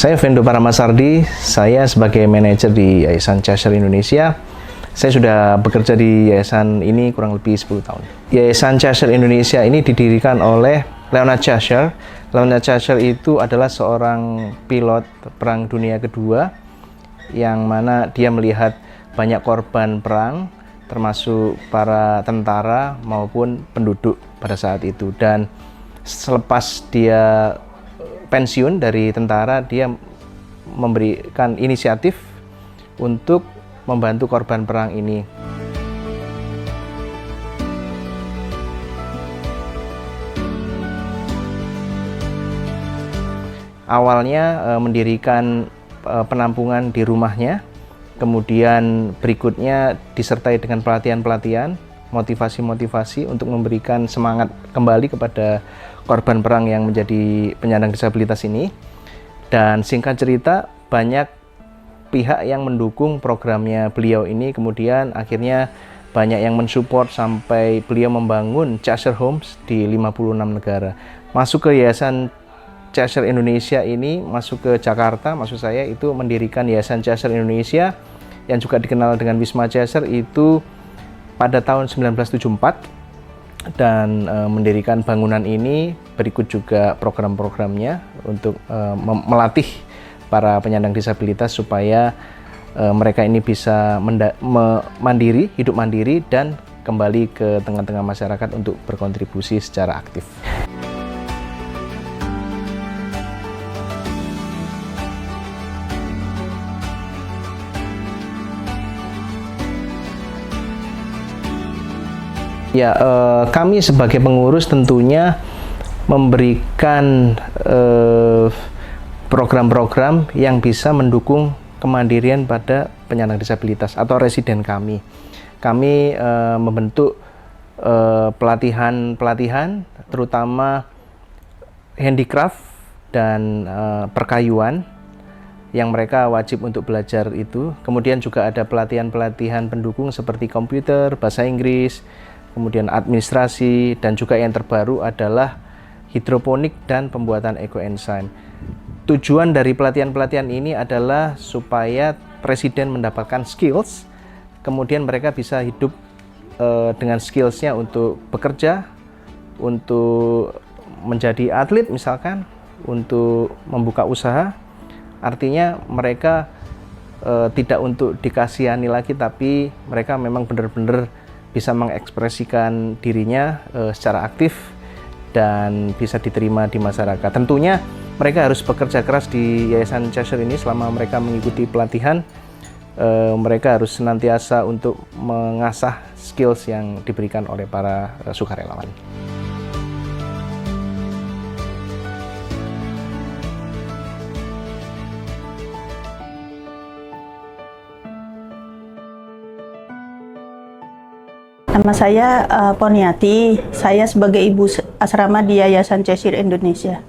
Saya Vendo Paramasardi, saya sebagai manajer di Yayasan Cheshire Indonesia. Saya sudah bekerja di yayasan ini kurang lebih 10 tahun. Yayasan Cheshire Indonesia ini didirikan oleh Leonard Cheshire. Leonard Cheshire itu adalah seorang pilot Perang Dunia Kedua, yang mana dia melihat banyak korban perang, termasuk para tentara maupun penduduk pada saat itu. Dan selepas dia pensiun dari tentara, dia memberikan inisiatif untuk membantu korban perang ini. Awalnya mendirikan penampungan di rumahnya, kemudian berikutnya disertai dengan pelatihan-pelatihan, motivasi-motivasi untuk memberikan semangat kembali kepada korban perang yang menjadi penyandang disabilitas ini. Dan singkat cerita, banyak pihak yang mendukung programnya beliau ini, kemudian akhirnya banyak yang mensupport sampai beliau membangun Cheshire Homes di 56 negara. Masuk ke Yayasan Cheshire Indonesia ini, masuk ke Jakarta, maksud saya itu mendirikan Yayasan Cheshire Indonesia yang juga dikenal dengan Wisma Cheshire itu pada tahun 1974, dan mendirikan bangunan ini. Berikut juga program-programnya untuk melatih para penyandang disabilitas supaya mereka ini bisa mandiri, hidup mandiri, dan kembali ke tengah-tengah masyarakat untuk berkontribusi secara aktif. Ya, kami sebagai pengurus tentunya memberikan program-program yang bisa mendukung kemandirian pada penyandang disabilitas atau residen kami. Kami membentuk pelatihan-pelatihan, terutama handicraft dan perkayuan, yang mereka wajib untuk belajar itu. Kemudian juga ada pelatihan-pelatihan pendukung seperti komputer, bahasa Inggris, kemudian administrasi, dan juga yang terbaru adalah hidroponik dan pembuatan ekoenzim. Tujuan dari pelatihan-pelatihan ini adalah supaya presiden mendapatkan skills, kemudian mereka bisa hidup dengan skillsnya untuk bekerja, untuk menjadi atlet misalkan, untuk membuka usaha. Artinya mereka tidak untuk dikasihani lagi, tapi mereka memang benar-benar bisa mengekspresikan dirinya secara aktif dan bisa diterima di masyarakat. Tentunya mereka harus bekerja keras di Yayasan Cheshire ini selama mereka mengikuti pelatihan. Mereka harus senantiasa untuk mengasah skills yang diberikan oleh para sukarelawan. Nama saya Poniati, saya sebagai ibu asrama di Yayasan Cheshire Indonesia.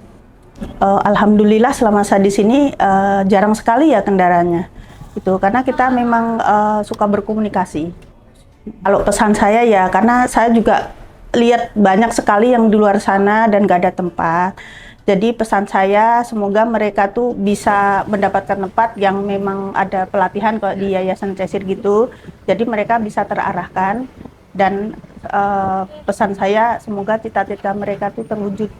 Alhamdulillah selama saya di sini jarang sekali ya kendaraannya, itu karena kita memang suka berkomunikasi. Kalau pesan saya ya, karena saya juga lihat banyak sekali yang di luar sana dan gak ada tempat. Jadi pesan saya semoga mereka tuh bisa mendapatkan tempat yang memang ada pelatihan kalau di Yayasan Cheshire gitu. Jadi mereka bisa terarahkan. Dan pesan saya semoga cita-cita mereka itu terwujud.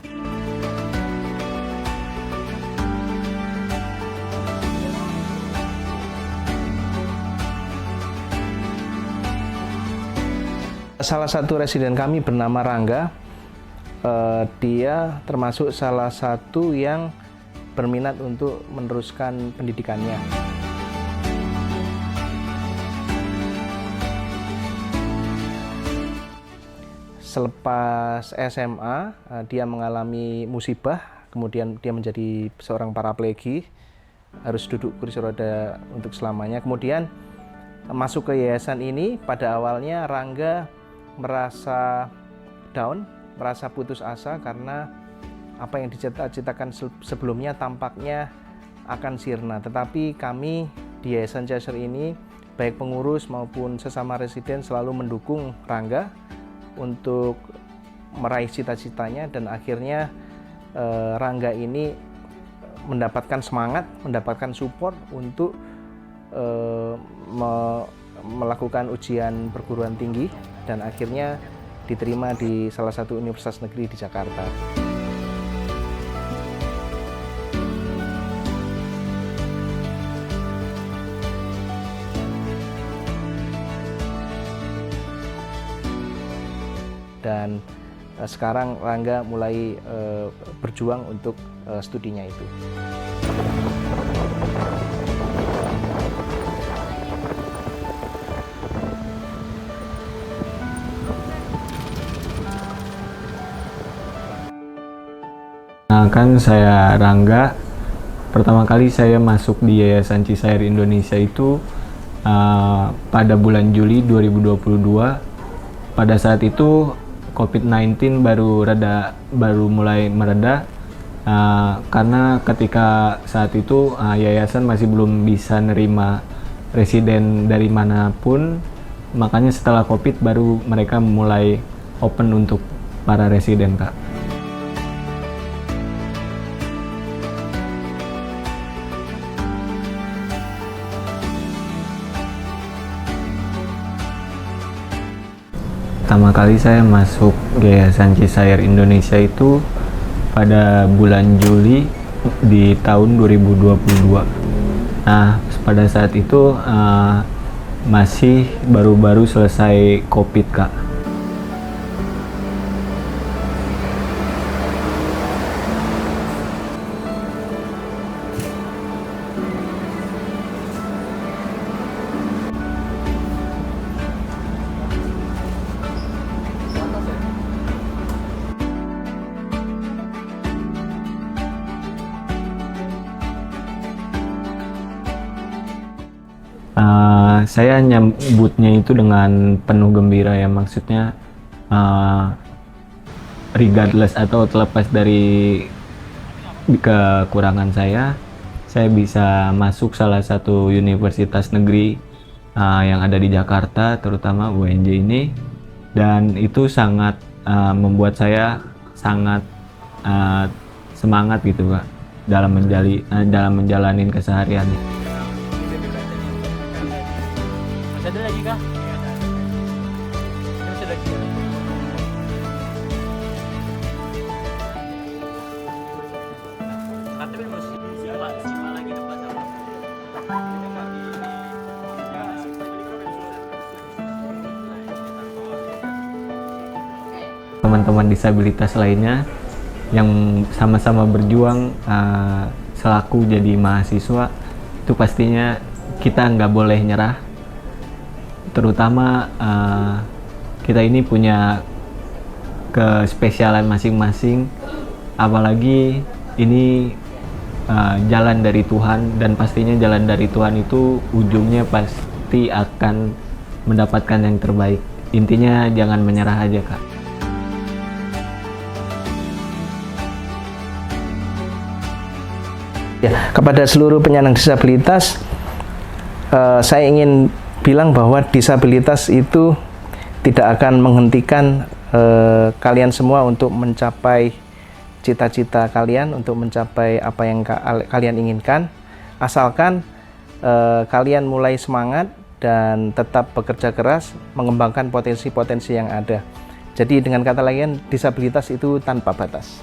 Salah satu residen kami bernama Rangga. Dia termasuk salah satu yang berminat untuk meneruskan pendidikannya. Selepas SMA, dia mengalami musibah, kemudian dia menjadi seorang paraplegi, harus duduk kursi roda untuk selamanya. Kemudian masuk ke yayasan ini. Pada awalnya Rangga merasa down, merasa putus asa karena apa yang dicita-citakan sebelumnya tampaknya akan sirna. Tetapi kami di Yayasan Cheshire ini, baik pengurus maupun sesama residen, selalu mendukung Rangga untuk meraih cita-citanya, dan akhirnya Rangga ini mendapatkan semangat, mendapatkan support untuk melakukan ujian perguruan tinggi dan akhirnya diterima di salah satu universitas negeri di Jakarta. Dan sekarang Rangga mulai berjuang untuk studinya itu. Nah, kan saya Rangga. Pertama kali saya masuk di Yayasan Cisair Indonesia itu pada bulan Juli 2022. Pada saat itu COVID-19 baru mulai mereda, karena ketika saat itu yayasan masih belum bisa nerima residen dari manapun, makanya setelah COVID baru mereka mulai open untuk para residen, Kak. Pertama kali saya masuk Yayasan Cisair Indonesia itu pada bulan Juli di tahun 2022. Nah, pada saat itu masih baru-baru selesai COVID, Kak. Saya nyambutnya itu dengan penuh gembira ya, maksudnya regardless atau terlepas dari kekurangan saya bisa masuk salah satu universitas negeri yang ada di Jakarta, terutama UNJ ini, dan itu sangat membuat saya sangat semangat gitu, Kak, dalam menjalani kesehariannya. Ada lagi kah? Masih ada lagi. Tapi masih siapa lagi depan sama. Teman-teman disabilitas lainnya yang sama-sama berjuang selaku jadi mahasiswa, itu pastinya kita nggak boleh nyerah. Terutama kita ini punya kespesialan masing-masing, apalagi ini jalan dari Tuhan, dan pastinya jalan dari Tuhan itu ujungnya pasti akan mendapatkan yang terbaik. Intinya jangan menyerah aja, Kak. Ya, kepada seluruh penyandang disabilitas, saya ingin bilang bahwa disabilitas itu tidak akan menghentikan kalian semua untuk mencapai cita-cita kalian, untuk mencapai apa yang kalian inginkan, asalkan kalian mulai semangat dan tetap bekerja keras mengembangkan potensi-potensi yang ada. Jadi dengan kata lain, disabilitas itu tanpa batas.